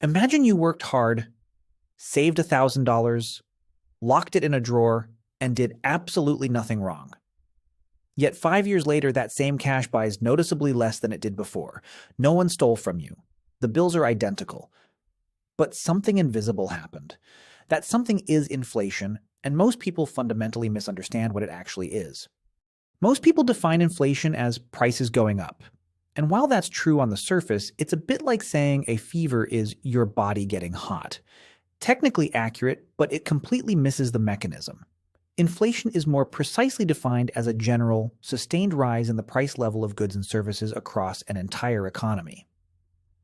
Imagine you worked hard, saved $1,000, locked it in a drawer, and did absolutely nothing wrong. Yet 5 years later, that same cash buys noticeably less than it did before. No one stole from you. The bills are identical. But something invisible happened. That something is inflation, and most people fundamentally misunderstand what it actually is. Most people define inflation as prices going up. And while that's true on the surface, it's a bit like saying a fever is your body getting hot. Technically accurate, but it completely misses the mechanism. Inflation is more precisely defined as a general, sustained rise in the price level of goods and services across an entire economy.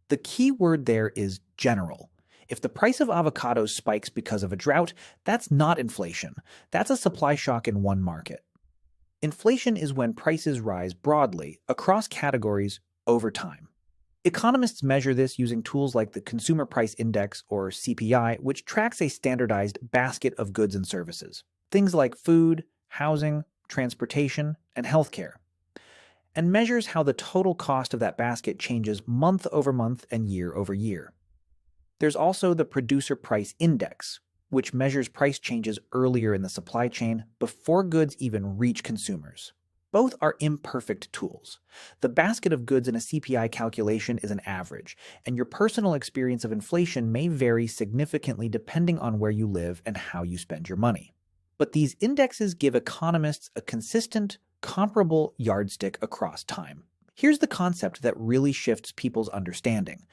The key word there is general. If the price of avocados spikes because of a drought, that's not inflation. That's a supply shock in one market. Inflation is when prices rise broadly, across categories, over time. Economists measure this using tools like the Consumer Price Index, or CPI, which tracks a standardized basket of goods and services. Things like food, housing, transportation, and healthcare, and measures how the total cost of that basket changes month over month and year over year. There's also the Producer Price Index, which measures price changes earlier in the supply chain before goods even reach consumers. Both are imperfect tools. The basket of goods in a CPI calculation is an average, and your personal experience of inflation may vary significantly depending on where you live and how you spend your money. But these indexes give economists a consistent, comparable yardstick across time. Here's the concept that really shifts people's understanding.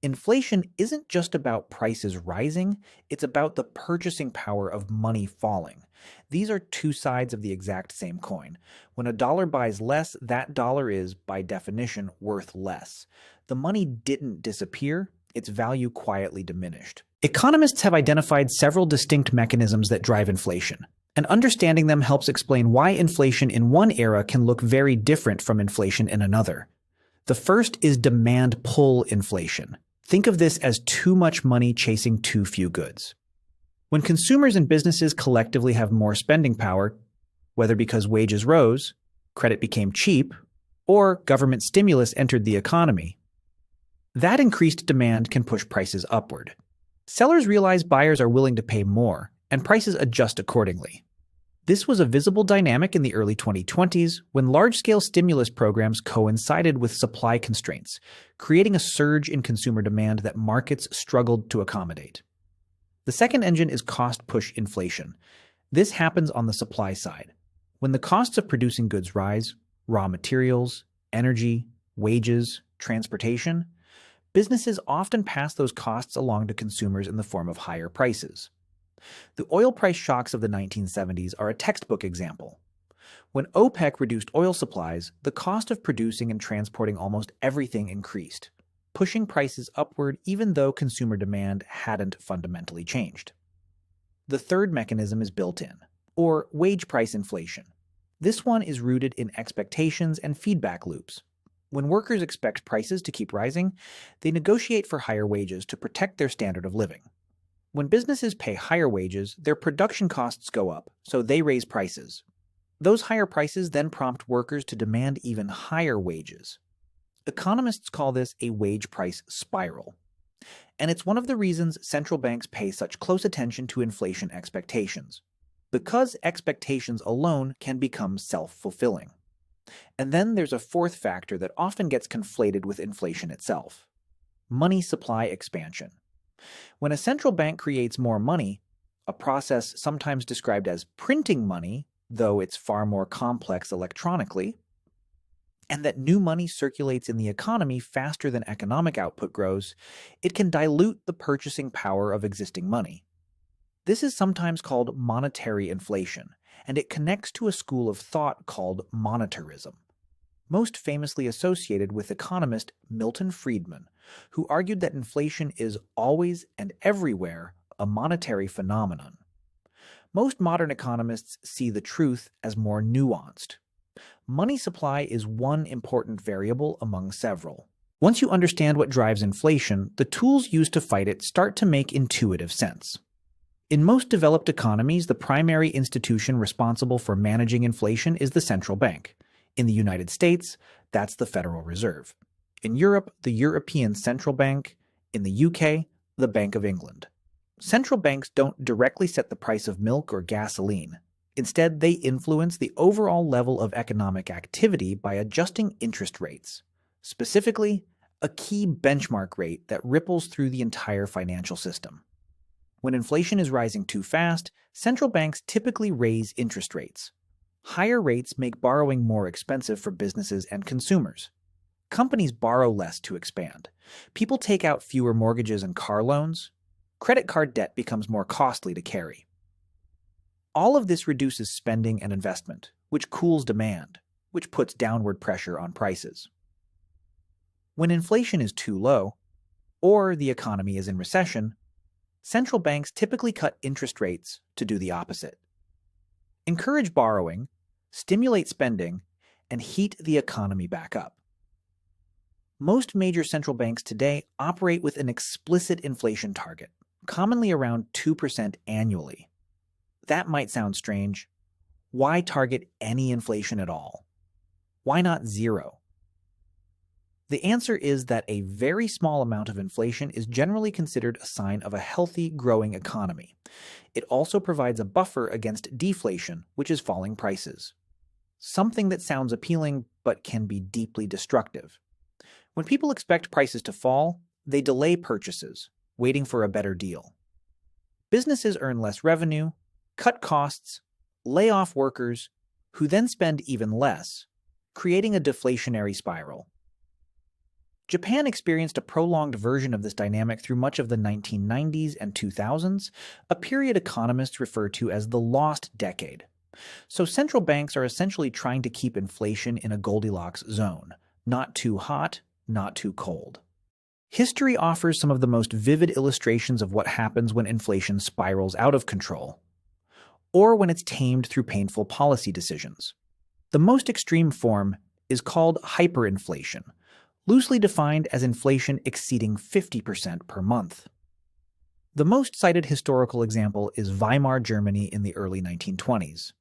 Inflation isn't just about prices rising, it's about the purchasing power of money falling. These are two sides of the exact same coin. When a dollar buys less, that dollar is, by definition, worth less. The money didn't disappear, its value quietly diminished. Economists have identified several distinct mechanisms that drive inflation, and understanding them helps explain why inflation in one era can look very different from inflation in another. The first is demand-pull inflation. Think of this as too much money chasing too few goods. When consumers and businesses collectively have more spending power, whether because wages rose, credit became cheap, or government stimulus entered the economy, that increased demand can push prices upward. Sellers realize buyers are willing to pay more, and prices adjust accordingly. This was a visible dynamic in the early 2020s when large-scale stimulus programs coincided with supply constraints, creating a surge in consumer demand that markets struggled to accommodate. The second engine is cost-push inflation. This happens on the supply side. When the costs of producing goods rise, raw materials, energy, wages, transportation, businesses often pass those costs along to consumers in the form of higher prices. The oil price shocks of the 1970s are a textbook example. When OPEC reduced oil supplies, the cost of producing and transporting almost everything increased, pushing prices upward even though consumer demand hadn't fundamentally changed. The third mechanism is built-in, or wage price inflation. This one is rooted in expectations and feedback loops. When workers expect prices to keep rising, they negotiate for higher wages to protect their standard of living. When businesses pay higher wages, their production costs go up, so they raise prices. Those higher prices then prompt workers to demand even higher wages. Economists call this a wage price spiral. And it's one of the reasons central banks pay such close attention to inflation expectations, because expectations alone can become self-fulfilling. And then there's a fourth factor that often gets conflated with inflation itself: money supply expansion. When a central bank creates more money, a process sometimes described as printing money, though it's far more complex electronically, and that new money circulates in the economy faster than economic output grows, it can dilute the purchasing power of existing money. This is sometimes called monetary inflation, and it connects to a school of thought called monetarism, most famously associated with economist Milton Friedman, who argued that inflation is always and everywhere a monetary phenomenon. Most modern economists see the truth as more nuanced. Money supply is one important variable among several. Once you understand what drives inflation, the tools used to fight it start to make intuitive sense. In most developed economies, the primary institution responsible for managing inflation is the central bank. In the United States, that's the Federal Reserve. In Europe, the European Central Bank. In the UK, The Bank of England. Central banks don't directly set the price of milk or gasoline. Instead, they influence the overall level of economic activity by adjusting interest rates, specifically, a key benchmark rate that ripples through the entire financial system. When inflation is rising too fast, central banks typically raise interest rates. Higher rates make borrowing more expensive for businesses and consumers. Companies borrow less to expand. People take out fewer mortgages and car loans. Credit card debt becomes more costly to carry. All of this reduces spending and investment, which cools demand, which puts downward pressure on prices. When inflation is too low, or the economy is in recession, central banks typically cut interest rates to do the opposite. Encourage borrowing, stimulate spending, and heat the economy back up. Most major central banks today operate with an explicit inflation target, commonly around 2% annually. That might sound strange. Why target any inflation at all? Why not zero? The answer is that a very small amount of inflation is generally considered a sign of a healthy, growing economy. It also provides a buffer against deflation, which is falling prices. Something that sounds appealing but can be deeply destructive. When people expect prices to fall, they delay purchases, waiting for a better deal. Businesses earn less revenue, cut costs, lay off workers, who then spend even less, creating a deflationary spiral. Japan experienced a prolonged version of this dynamic through much of the 1990s and 2000s, a period economists refer to as the lost decade. So central banks are essentially trying to keep inflation in a Goldilocks zone, not too hot, not too cold. History offers some of the most vivid illustrations of what happens when inflation spirals out of control, or when it's tamed through painful policy decisions. The most extreme form is called hyperinflation, loosely defined as inflation exceeding 50% per month. The most cited historical example is Weimar Germany in the early 1920s.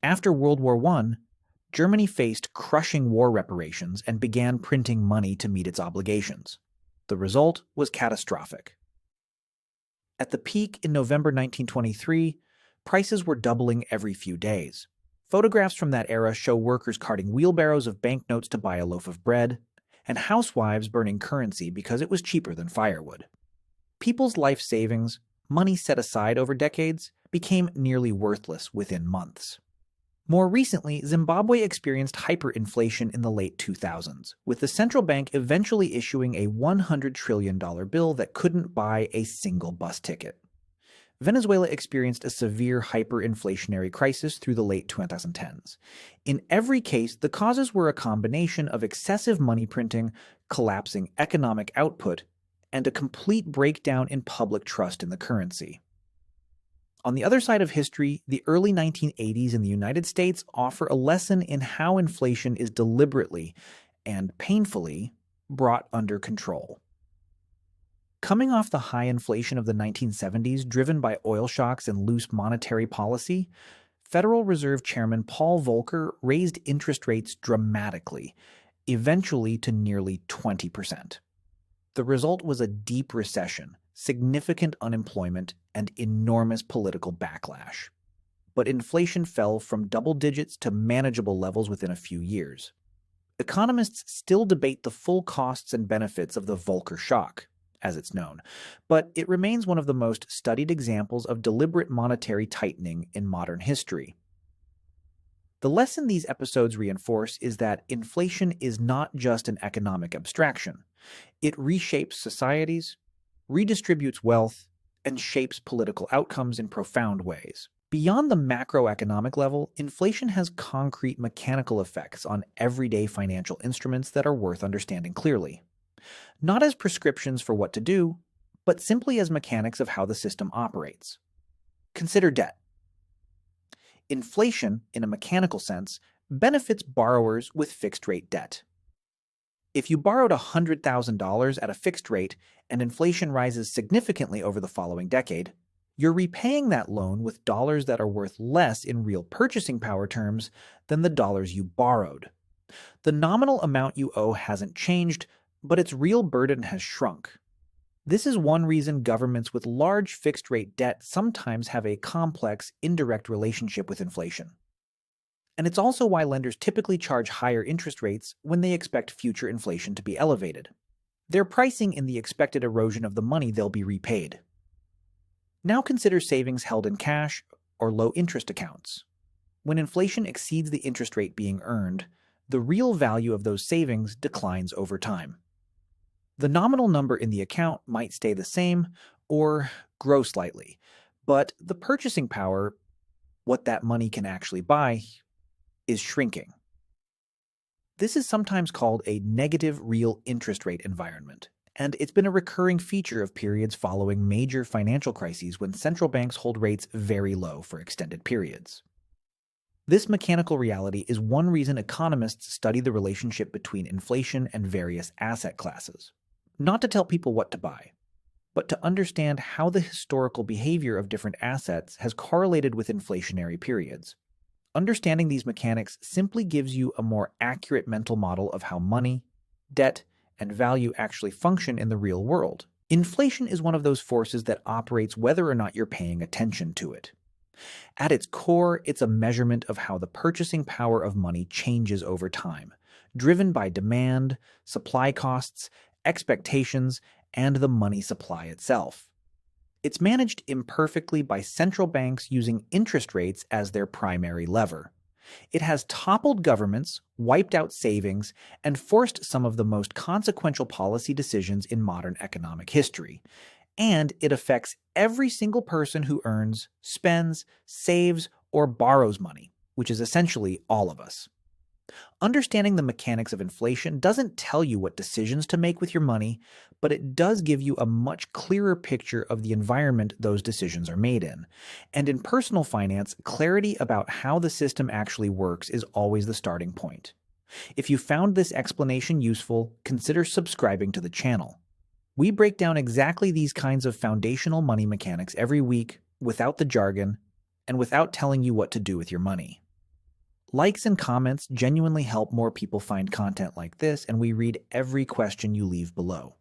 After World War I, Germany faced crushing war reparations and began printing money to meet its obligations. The result was catastrophic. At the peak in November 1923, prices were doubling every few days. Photographs from that era show workers carting wheelbarrows of banknotes to buy a loaf of bread, and housewives burning currency because it was cheaper than firewood. People's life savings, money set aside over decades, became nearly worthless within months. More recently, Zimbabwe experienced hyperinflation in the late 2000s, with the central bank eventually issuing a $100 trillion bill that couldn't buy a single bus ticket. Venezuela experienced a severe hyperinflationary crisis through the late 2010s. In every case, the causes were a combination of excessive money printing, collapsing economic output, and a complete breakdown in public trust in the currency. On the other side of history, the early 1980s in the United States offer a lesson in how inflation is deliberately and painfully brought under control. Coming off the high inflation of the 1970s driven by oil shocks and loose monetary policy, Federal Reserve Chairman Paul Volcker raised interest rates dramatically, eventually to nearly 20%. The result was a deep recession, significant unemployment, and enormous political backlash. But inflation fell from double digits to manageable levels within a few years. Economists still debate the full costs and benefits of the Volcker shock, as it's known, but it remains one of the most studied examples of deliberate monetary tightening in modern history. The lesson these episodes reinforce is that inflation is not just an economic abstraction. It reshapes societies, redistributes wealth, and shapes political outcomes in profound ways. Beyond the macroeconomic level, inflation has concrete mechanical effects on everyday financial instruments that are worth understanding clearly. Not as prescriptions for what to do, but simply as mechanics of how the system operates. Consider debt. Inflation, in a mechanical sense, benefits borrowers with fixed-rate debt. If you borrowed $100,000 at a fixed rate and inflation rises significantly over the following decade, you're repaying that loan with dollars that are worth less in real purchasing power terms than the dollars you borrowed. The nominal amount you owe hasn't changed, but its real burden has shrunk. This is one reason governments with large fixed-rate debt sometimes have a complex, indirect relationship with inflation. And it's also why lenders typically charge higher interest rates when they expect future inflation to be elevated. They're pricing in the expected erosion of the money they'll be repaid. Now consider savings held in cash or low-interest accounts. When inflation exceeds the interest rate being earned, the real value of those savings declines over time. The nominal number in the account might stay the same or grow slightly, but the purchasing power, what that money can actually buy, is shrinking. This is sometimes called a negative real interest rate environment, and it's been a recurring feature of periods following major financial crises when central banks hold rates very low for extended periods. This mechanical reality is one reason economists study the relationship between inflation and various asset classes. Not to tell people what to buy, but to understand how the historical behavior of different assets has correlated with inflationary periods. Understanding these mechanics simply gives you a more accurate mental model of how money, debt, and value actually function in the real world. Inflation is one of those forces that operates whether or not you're paying attention to it. At its core, it's a measurement of how the purchasing power of money changes over time, driven by demand, supply costs, expectations, and the money supply itself. It's managed imperfectly by central banks using interest rates as their primary lever. It has toppled governments, wiped out savings, and forced some of the most consequential policy decisions in modern economic history. And it affects every single person who earns, spends, saves, or borrows money, which is essentially all of us. Understanding the mechanics of inflation doesn't tell you what decisions to make with your money, but it does give you a much clearer picture of the environment those decisions are made in. And in personal finance, clarity about how the system actually works is always the starting point. If you found this explanation useful, consider subscribing to the channel. We break down exactly these kinds of foundational money mechanics every week, without the jargon, and without telling you what to do with your money. Likes and comments genuinely help more people find content like this, and we read every question you leave below.